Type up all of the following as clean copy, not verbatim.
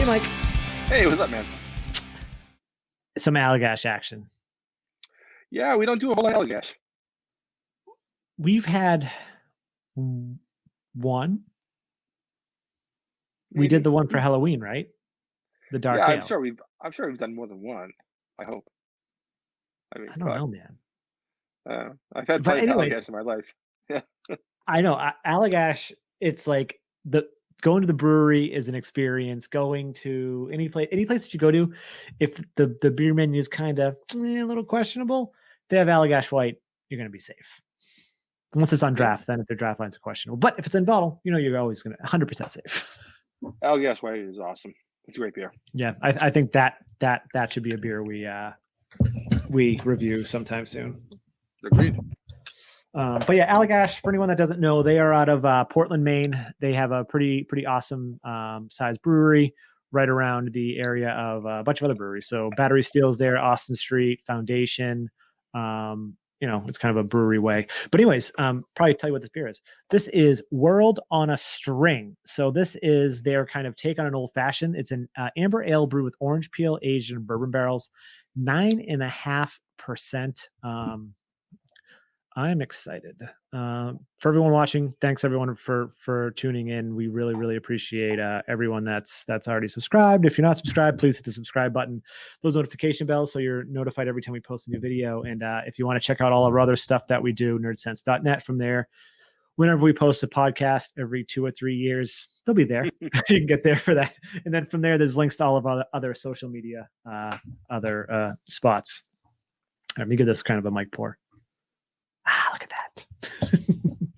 Hey, Mike. Hey, what's up, man? Some Allagash action. Yeah, we don't do a whole lot of Allagash. We've had one. We Maybe. did the one for Halloween, right? The dark Yeah, ale. I'm sure we've done more than one. I hope. I mean, I don't know, man. I've had But plenty of anyways, Allagash in my life. Yeah. I know Allagash. It's like going to the brewery is an experience. Going to any place that you go to, if the beer menu is kind of a little questionable, they have Allagash White. You're gonna be safe. Unless it's on draft, then if their draft lines are questionable. But if it's in bottle, you're always gonna 100% safe. Allagash White is awesome. It's a great beer. Yeah, I think that should be a beer we review sometime soon. Agreed. But yeah, Allagash, for anyone that doesn't know, they are out of Portland, Maine. They have a pretty awesome size brewery right around the area of a bunch of other breweries. So Battery Steel's there, Austin Street, Foundation. It's kind of a brewery way. But anyways, probably tell you what this beer is. This is World on a String. So this is their kind of take on an old fashioned. It's an amber ale brew with orange peel aged in bourbon barrels, 9.5%. I'm excited. For everyone watching, thanks everyone for tuning in. We really appreciate everyone that's already subscribed. If you're not subscribed, please hit the subscribe button, those notification bells, so you're notified every time we post a new video. And if you want to check out all our other stuff that we do, nerdsense.net. From there, whenever we post a podcast every 2 or 3 years, they'll be there. You can get there for that. And then from there, there's links to all of our other social media, other spots. Let me give this kind of a mic pour. Look at that.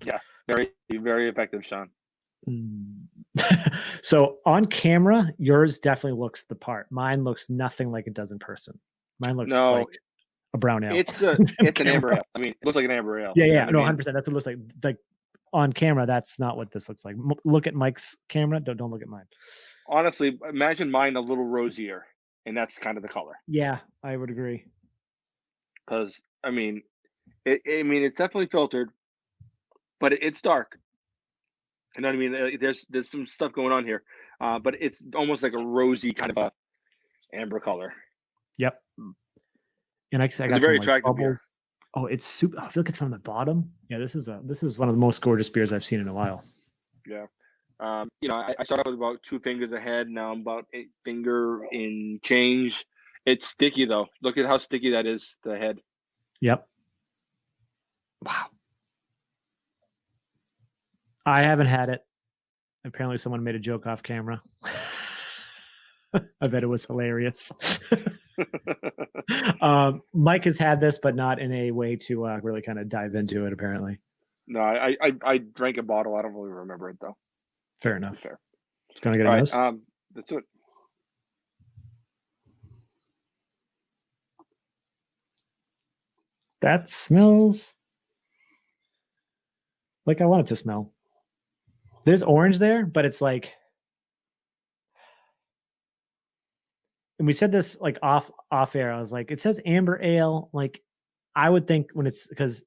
Yeah, very effective, Sean. So on camera, yours definitely looks the part. Mine looks nothing like it does in person. Mine looks like a brown ale. It's an amber ale. I mean, it looks like an amber ale. Yeah, no, 100%. That's what it looks like. Like on camera, that's not what this looks like. Look at Mike's camera. Don't look at mine. Honestly, imagine mine a little rosier, and that's kind of the color. Yeah, I would agree. Because it's definitely filtered, but it's dark. You know what I mean? There's some stuff going on here, but it's almost like a rosy kind of a amber color. Yep. And I got very some, attractive beer. Oh, it's super. I feel like it's from the bottom. Yeah, this is one of the most gorgeous beers I've seen in a while. Yeah. I started with about 2 fingers ahead. Now I'm about 8 finger in change. It's sticky though. Look at how sticky that is. The head. Yep. Wow. I haven't had it. Apparently someone made a joke off camera. I bet it was hilarious. Mike has had this, but not in a way to really kind of dive into it, apparently. No, I drank a bottle. I don't really remember it, though. Fair enough. Fair. Just gonna get a nose. Let's do it. That smells like I want it to smell. There's orange there, but it's like, and we said this like off air. I was like, it says amber ale. Like, I would think when it's because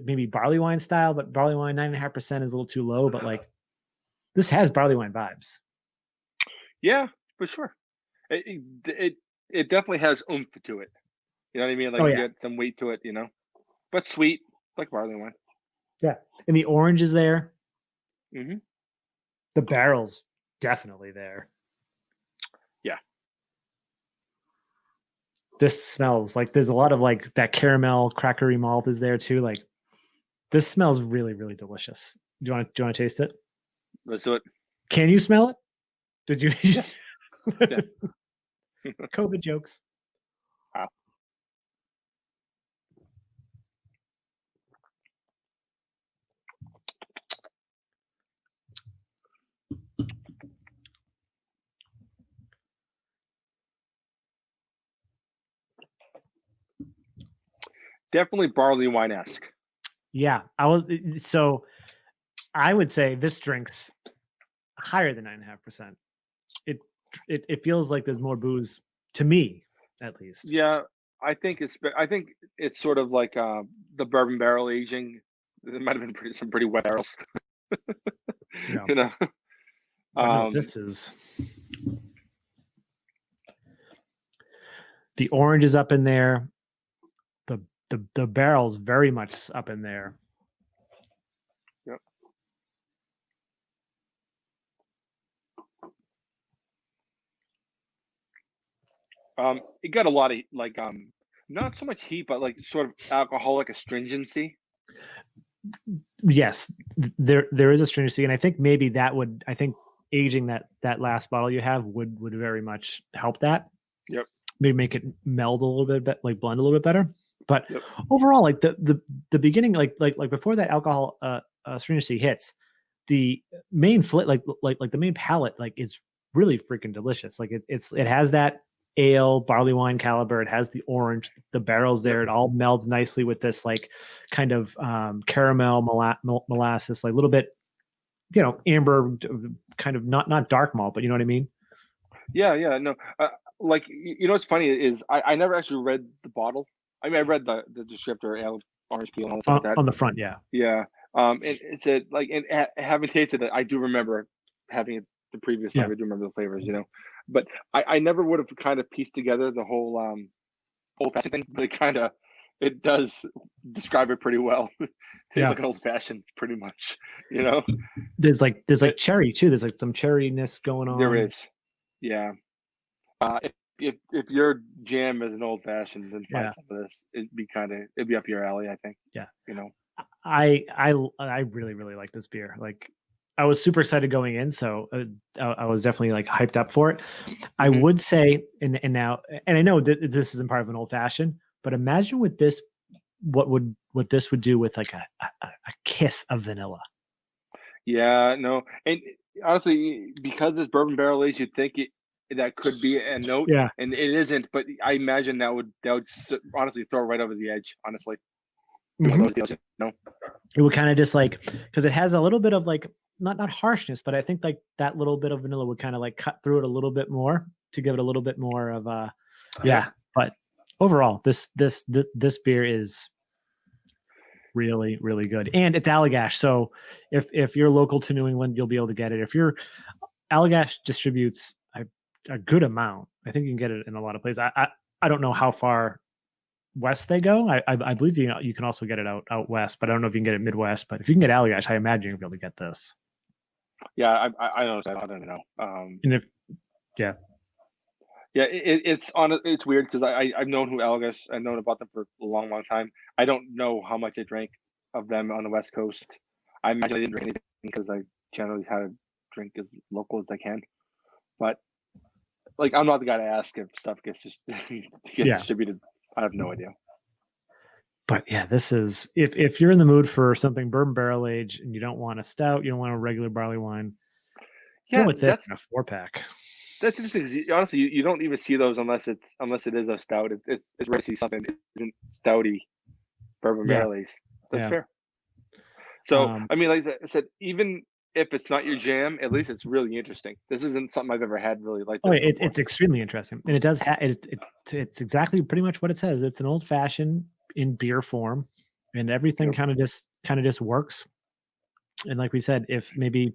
maybe barley wine style, but barley wine 9.5% is a little too low. But like, this has barley wine vibes. Yeah, for sure. It definitely has oomph to it. You know what I mean? Like, you get some weight to it, but sweet, like barley wine. Yeah, and the orange is there. Mm-hmm. The barrel's definitely there. Yeah. This smells like there's a lot of like that caramel crackery malt is there too. Like, this smells really delicious. Do you want to taste it? Let's do it. Can you smell it? Did you? Yeah. COVID jokes. Wow. Definitely barley wine-esque. Yeah, I would say this drink's higher than 9.5%. It feels like there's more booze to me, at least. Yeah, I think it's sort of like the bourbon barrel aging. It might have been some pretty wet barrels. Yeah. You know. This is The orange is up in there. The barrel's very much up in there. Yep. It got a lot of like not so much heat, but like sort of alcoholic astringency. Yes, there is a stringency, and I think maybe that would, I think aging that last bottle you have would very much help that. Yep. Maybe make it meld a little bit, like blend a little bit better. But Yep. overall, like the beginning, like before that alcohol stringency hits, the main like the main palate, like it's really freaking delicious. Like it has that ale barley wine caliber. It has the orange, the barrels there. It all melds nicely with this like kind of caramel molasses, like a little bit, you know, amber, kind of not dark malt, but you know what I mean? Yeah, no. Like, you know what's funny is I never actually read the bottle. I mean, I read the descriptor, ale, orange peel, and all stuff like that. On the front, yeah. Yeah. And it said like, and having tasted it, I do remember having it the previous time. I do remember the flavors, you know. But I never would have kind of pieced together the whole old fashioned thing. But it does describe it pretty well. It's like an old fashioned, pretty much, you know. There's like cherry too. There's like some cherryness going on. There is, yeah. If your jam is an old fashioned, then find some of this. It'd be up your alley, I think. Yeah, you know. I really like this beer. Like, I was super excited going in, so I was definitely like hyped up for it. Mm-hmm. I would say, and I know that this isn't part of an old fashioned, but imagine with this, what this would do with like a kiss of vanilla. Yeah, no, and honestly, because this bourbon barrel aged, you'd think that could be a note, and it isn't. But I imagine that would honestly throw it right over the edge. Honestly, mm-hmm. No, it would kind of just like, because it has a little bit of like not harshness, but I think like that little bit of vanilla would kind of like cut through it a little bit more to give it a little bit more of a But overall, this beer is really, really good, and it's Allagash. So if you're local to New England, you'll be able to get it. If you're Allagash distributes a good amount. I think you can get it in a lot of places. I don't know how far west they go. I believe you can also get it out west, but I don't know if you can get it Midwest. But if you can get Allagash, I imagine you'll be able to get this. Yeah, I don't know. And if it's weird because I've known who Allagash. I've known about them for a long time. I don't know how much I drank of them on the West Coast. I imagine I didn't drink anything because I generally try to drink as local as I can. But like, I'm not the guy to ask if stuff gets distributed. I have no idea. But yeah, this is, if you're in the mood for something bourbon barrel aged and you don't want a stout, you don't want a regular barley wine, go with this in a 4-pack. That's interesting. Honestly, you don't even see those unless it is a stout. It's rare to see something that isn't stouty bourbon barrel aged. That's fair. So I mean, like I said, even if it's not your jam, at least it's really interesting. This isn't something I've ever had really like this. It's extremely interesting, and it does have it's exactly pretty much what it says. It's an old fashioned in beer form, and everything kind of just works. And like we said, if maybe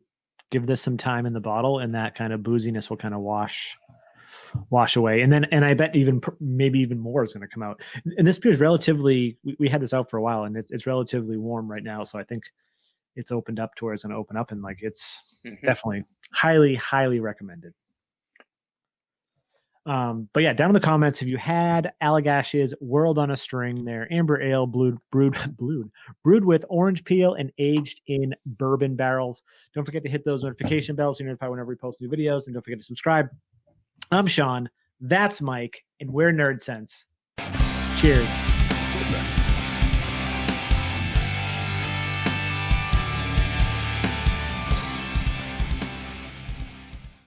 give this some time in the bottle, and that kind of booziness will kind of wash away, and I bet maybe even more is going to come out. And this beer is relatively, we had this out for a while, and it's relatively warm right now, so I think it's opened up to where it's going to open up, and like it's definitely highly recommended. But yeah, down in the comments, if you had Allagash's World on a String, their amber ale brewed with orange peel and aged in bourbon barrels. Don't forget to hit those notification bells so you're notified whenever we post new videos, and don't forget to subscribe. I'm Sean, that's Mike, and we're Nerdsense. Cheers.